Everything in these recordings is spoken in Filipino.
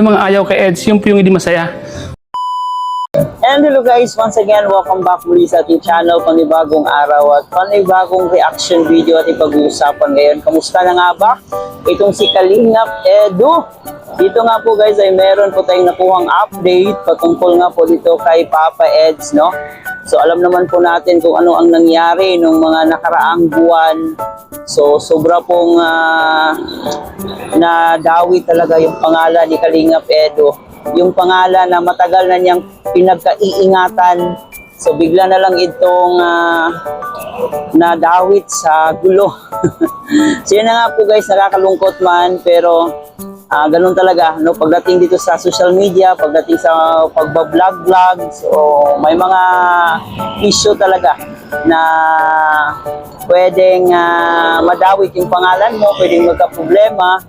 Yung mga ayaw kay Eds, yung hindi masaya. And hello guys, once again, welcome back muli sa ating channel, panibagong araw at panibagong reaction video at ipag-uusapan ngayon. Kamusta na nga ba? Itong si Kalingap Edu. Dito nga po guys ay meron po tayong nakuhang update patungkol nga po dito kay Papa Eds, no? So alam naman po natin kung ano ang nangyari nung mga nakaraang buwan. So sobra pong nadawi talaga yung pangalan ni Kalingap Edu. Yung pangalan na matagal na niyang pinagkaiingatan. So bigla na lang itong nadawit sa gulo. So yun na nga po guys, nakakalungkot man, pero ganun talaga, no? Pagdating dito sa social media, pagdating sa pagbablog-vlog, so may mga issue talaga na pwedeng madawit yung pangalan mo, pwedeng magka-problema.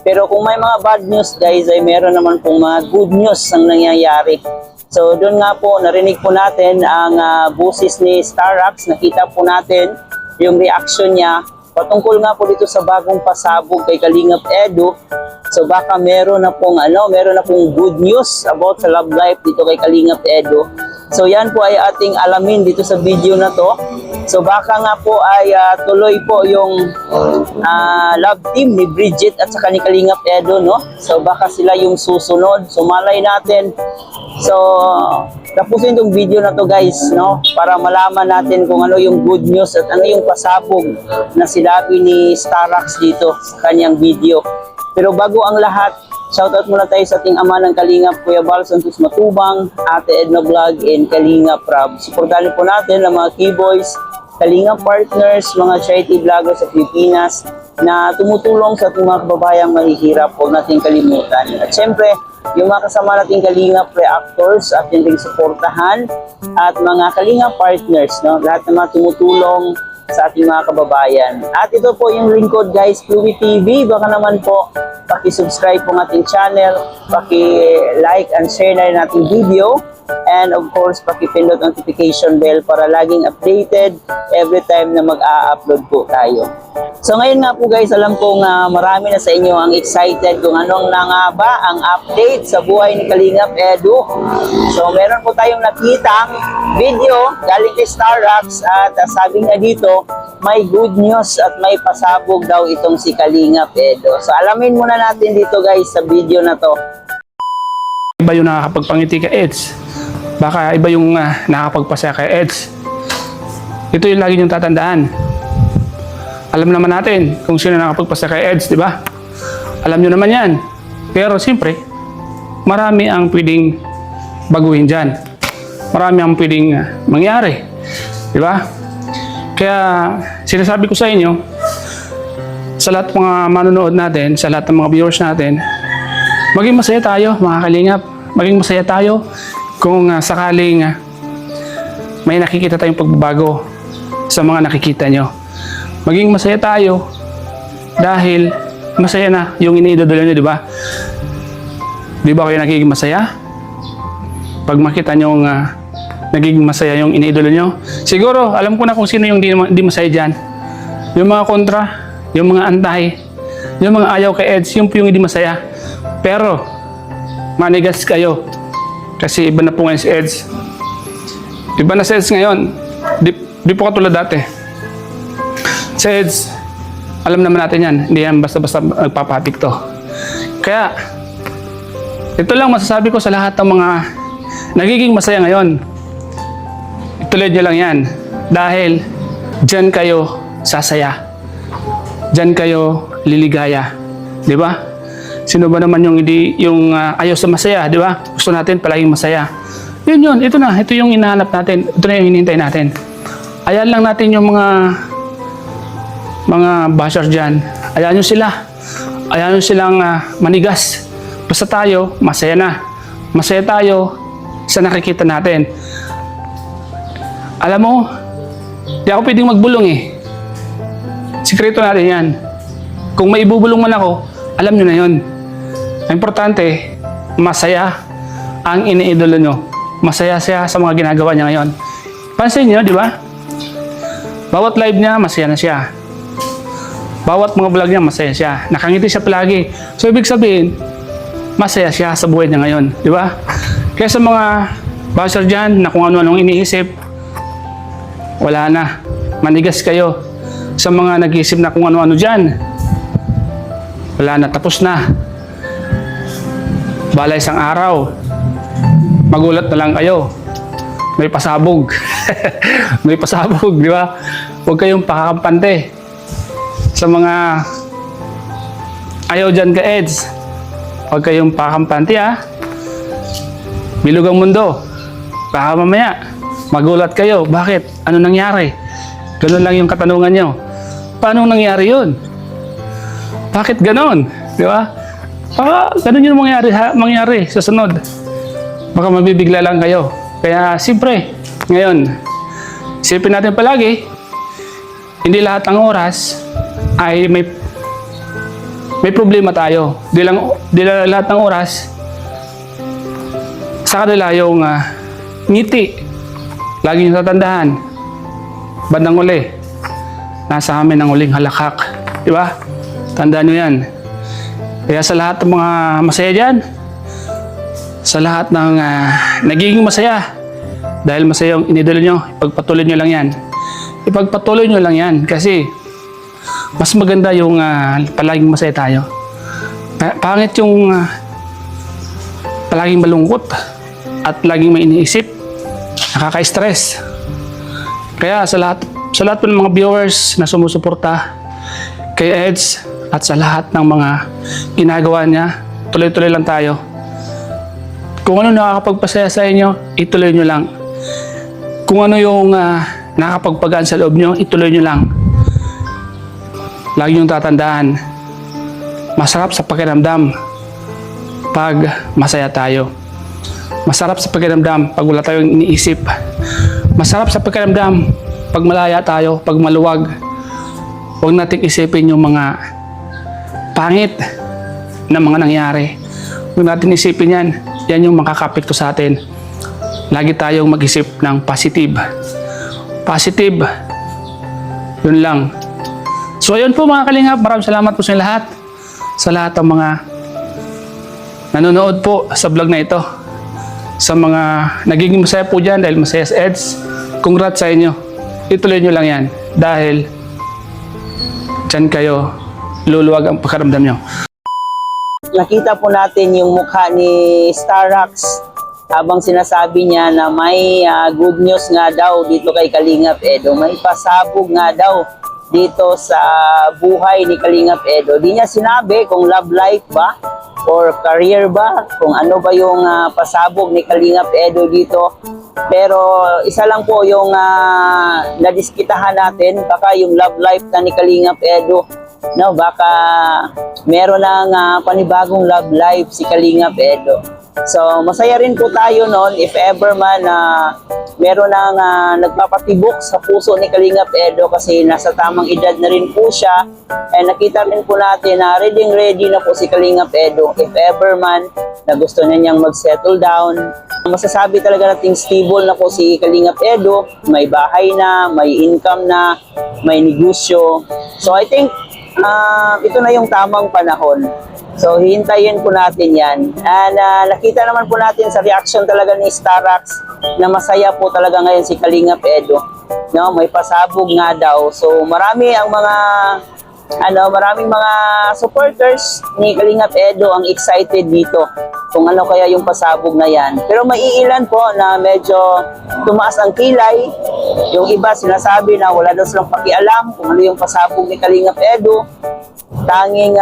Pero kung may mga bad news guys, ay meron naman pong mga good news ang nangyayari. So doon nga po, narinig po natin ang boses ni Starrax, nakita po natin yung reaction niya patungkol nga po dito sa bagong pasabog kay Kalingap Edu. So baka meron na pong good news about sa love life dito kay Kalingap Edu. So yan po ay ating alamin dito sa video na to. So baka nga po ay tuloy po yung love team ni Bridget at saka ni Kalingap Edu, no? So baka sila yung susunod. So malay natin. So tapusin itong video na to guys, no? Para malaman natin kung ano yung good news at ano yung pasabog na sinabi ni Starrax dito sa kanyang video. Pero bago ang lahat, shoutout muna tayo sa ating ama ng Kalingap, Kuya Bal Santos Matubang, Ate Edna Vlog, and Kalingap Rab. Supportahan po natin ang mga keyboys, Kalingap partners, mga charity vloggers sa Pilipinas na tumutulong sa ating mga kababayang mahihirap. Huwag natin kalimutan. At syempre, yung mga kasama nating Kalingap reactors, ating suportahan, at mga Kalingap partners, no? Lahat ng mga tumutulong sa ating mga kababayan. At ito po yung lingkod guys, Pluwi TV. Baka naman po, paki-subscribe po ng ating channel, paki-like and share na rin ating video. And of course, paki-pindot notification bell para laging updated every time na mag-a-upload po tayo. So ngayon nga po guys, alam kong marami na sa inyo ang excited kung anong na nga ba ang update sa buhay ni Kalingap Edu. So meron po tayong nakitang video galing kay Starrax at sabi nga dito, may good news at may pasabog daw itong si Kalingap Edu. So alamin muna natin dito guys sa video na to. Iba yung nakakapagpangiti kay Eds. Baka iba yung nakakapagpasaya kay Eds. Ito yung lagi niyong tatandaan. Alam naman natin kung sino nakakapagpasaya kay Eds, di ba? Alam niyo naman yan. Pero siyempre, marami ang pwedeng baguhin dyan. Marami ang pwedeng mangyari. Di ba? Kaya sinasabi ko sa inyo, sa lahat ng mga manonood natin, sa lahat ng mga viewers natin, maging masaya tayo mga Kalingap. Maging masaya tayo kung sakaling may nakikita tayong pagbabago sa mga nakikita nyo. Maging masaya tayo dahil masaya na yung iniidolo nyo, di ba? Di ba kayo nagiging masaya? Pag makita nyo nagiging masaya yung iniidolo nyo, siguro alam ko na kung sino yung di masaya dyan. Yung mga kontra, yung mga antay, yung mga ayaw kay Eds, yung hindi masaya. Pero manigas kayo kasi iba na po ngayon si Eds. Iba na si Eds ngayon. Di po katulad dati. Si Eds, alam naman natin yan. Hindi yan basta-basta nagpapatik to. Kaya ito lang masasabi ko sa lahat ng mga nagiging masaya ngayon. Ituloy nyo lang yan. Dahil dyan kayo sasaya. Dyan kayo liligaya. Di ba? Sino ba naman yung ayaw sa masaya, di ba? Gusto natin palaging masaya. Yun, ito na. Ito yung hinahanap natin. Ito na yung hinihintay natin. Ayan lang natin yung mga bashers dyan. Ayan nyo sila. Ayan nyo silang manigas. Basta tayo, masaya na. Masaya tayo sa nakikita natin. Alam mo, di ako pwedeng magbulong eh. Sikreto natin yan. Kung may ibubulong man ako, alam nyo na yun. Ang importante, masaya ang iniidolo nyo. Masaya siya sa mga ginagawa niya ngayon. Pansin nyo, di ba? Bawat live niya, masaya na siya. Bawat mga vlog niya, masaya siya. Nakangiti siya palagi. So, ibig sabihin, masaya siya sa buhay niya ngayon. Di ba? Kaya sa mga basher dyan na kung ano-anong iniisip, wala na. Manigas kayo. Sa mga nag-iisip na kung ano-ano dyan, wala na. Tapos na. Bala isang araw, magulat na lang kayo. May pasabog. May pasabog, di ba? Huwag kayong pakakampante. Sa mga ayaw dyan ka, Eds, huwag kayong pakakampante, ha? Bilog ang mundo. Baka mamaya, magulat kayo. Bakit? Ano nangyari? Ganun lang yung katanungan nyo. Paano nangyari yun? Bakit ganon? Di ba? Baka ganun yung mangyari sa sunod. Baka mabibigla lang kayo. Kaya siyempre, ngayon, isipin natin palagi, hindi lahat ng oras ay may problema tayo. Di lang lahat ng oras sa kanila yung ngiti. Lagi nyo tatandaan, bandang uli, nasa amin ang uling halakhak. Di ba? Tandaan nyo yan. Kaya sa lahat ng mga masaya dyan, sa lahat ng nagiging masaya, dahil masaya yung inidolo nyo, ipagpatuloy nyo lang yan. Ipagpatuloy nyo lang yan kasi mas maganda yung palaging masaya tayo. Pangit yung palaging malungkot at laging may iniisip, nakaka-stress. Kaya sa lahat po ng mga viewers na sumusuporta kay Eds at sa lahat ng mga ginagawa niya, tuloy-tuloy lang tayo. Kung ano nakakapagpasaya sa inyo, ituloy nyo lang. Kung ano yung nakakapagpagaan sa loob nyo, ituloy nyo lang. Lagi nyo tatandaan, masarap sa pakiramdam pag masaya tayo. Masarap sa pakiramdam pag wala tayong iniisip. Masarap sa pakiramdam pag malaya tayo, pag maluwag. Huwag nating isipin yung mga pangit na mga nangyari. Huwag natin isipin yan. Yan yung makakapekto sa atin. Lagi tayong mag-isip ng positive. Positive. Yun lang. So ayun po mga kalingap, maraming salamat po sa lahat. Sa lahat ng mga nanonood po sa vlog na ito. Sa mga nagiging masaya po dyan dahil masaya sa Eds, congrats sa inyo. Ituloy nyo lang yan dahil dyan kayo luluwag ang pakaramdam nyo. Nakita po natin yung mukha ni Starrax habang sinasabi niya na may good news nga daw dito kay Kalingap Edo. May pasabog nga daw dito sa buhay ni Kalingap Edo. Di niya sinabi kung love life ba or career ba, kung ano ba yung pasabog ni Kalingap Edo dito. Pero isa lang po yung nadiskitahan natin, baka yung love life na ni Kalingap Edo. No, baka meron ng panibagong love life si Kalingap Edo. So, masaya rin po tayo noon if ever man meron ng nagpapatibok sa puso ni Kalingap Edo kasi nasa tamang edad na rin po siya. And nakita rin po natin na ready na po si Kalingap Edo if ever man na gusto na niyang mag-settle down. Masasabi talaga nating stable na po si Kalingap Edo. May bahay na, may income na, may negosyo. So, I think ito na yung tamang panahon. So, hihintayin po natin yan. And nakita naman po natin sa reaction talaga ni Starrax na masaya po talaga ngayon si Kalingap Edo. No, may pasabog nga daw. So, maraming mga supporters ni Kalingap Edo ang excited dito kung ano kaya yung pasabog na yan. Pero may iilan po na medyo tumaas ang kilay. Yung iba sinasabi na wala daw silang pakialam kung ano yung pasabog ni Kalingap Edo. Tanging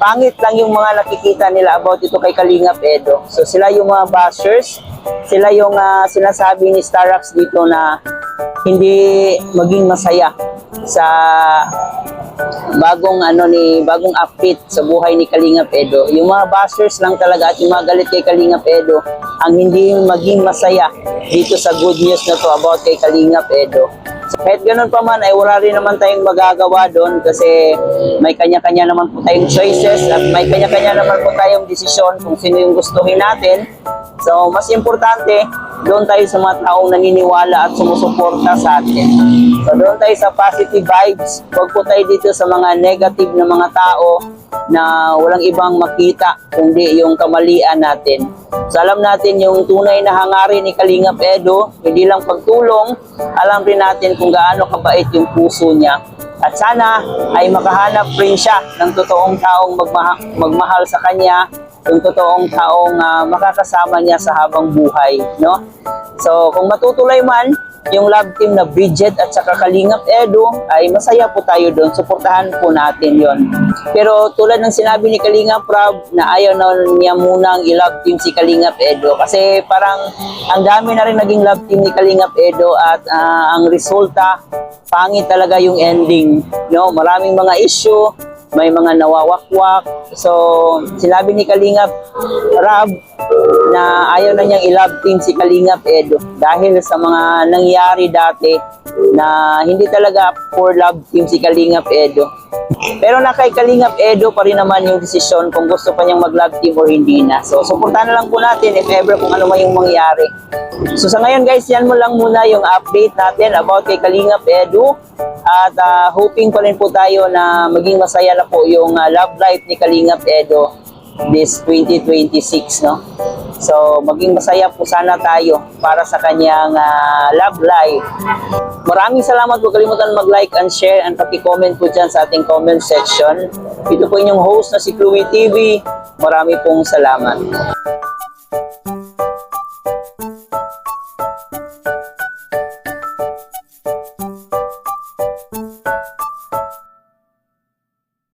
pangit lang yung mga nakikita nila about ito kay Kalingap Edo. So sila yung mga bashers, sila yung sinasabi ni Starrax dito na hindi maging masaya sa bagong update sa buhay ni Kalingap Edo. Yung mga bashers lang talaga at yung mga galit kay Kalingap Edo ang hindi maging masaya dito sa good news na to about kay Kalingap Edo. So, kahit ganun pa man ay wala rin naman tayong magagawa doon kasi may kanya-kanya naman po tayong choices at may kanya-kanya naman po tayong desisyon kung sino yung gustuhin natin. So mas importante doon tayo sa mga taong naniniwala at sumusuporta sa atin. So doon tayo sa positive vibes. Huwag po tayo dito sa mga negative na mga tao na walang ibang makita kundi yung kamalian natin. So alam natin yung tunay na hangarin ni Kalingap Edo, hindi lang pagtulong, alam rin natin kung gaano kabait yung puso niya. At sana ay makahanap rin siya ng totoong taong magmahal sa kanya, yung totoong taong makakasama niya sa habang buhay, no? So kung matutuloy man yung love team na Bridget at saka Kalingap Edo, ay masaya po tayo doon. Suportahan po natin yon. Pero tulad ng sinabi ni Kalingap Rob, na ayaw na niya munang i-love team si Kalingap Edo. Kasi parang ang dami na rin naging love team ni Kalingap Edo at ang resulta, pangit talaga yung ending. No? Maraming mga issue, may mga nawawakwak. So, sinabi ni Kalingap Rob na ayaw na niyang i-love team si Kalingap Edo dahil sa mga nangyari dati na hindi talaga for love team si Kalingap Edo. Pero na kay Kalingap Edo pa rin naman yung desisyon kung gusto pa niyang mag-love team or hindi na. So, suportahan na lang po natin if ever kung ano man yung mangyari. So, sa ngayon guys, yan mo lang muna yung update natin about kay Kalingap Edo. At hoping pa rin po tayo na maging masaya na po yung love life ni Kalingap Edo this 2026, no? So, maging masaya po sana tayo para sa kanyang love life. Maraming salamat po. Kalimutan mag-like and share and paki-comment po dyan sa ating comment section. Ito po inyong host na si Chloe TV. Marami pong salamat.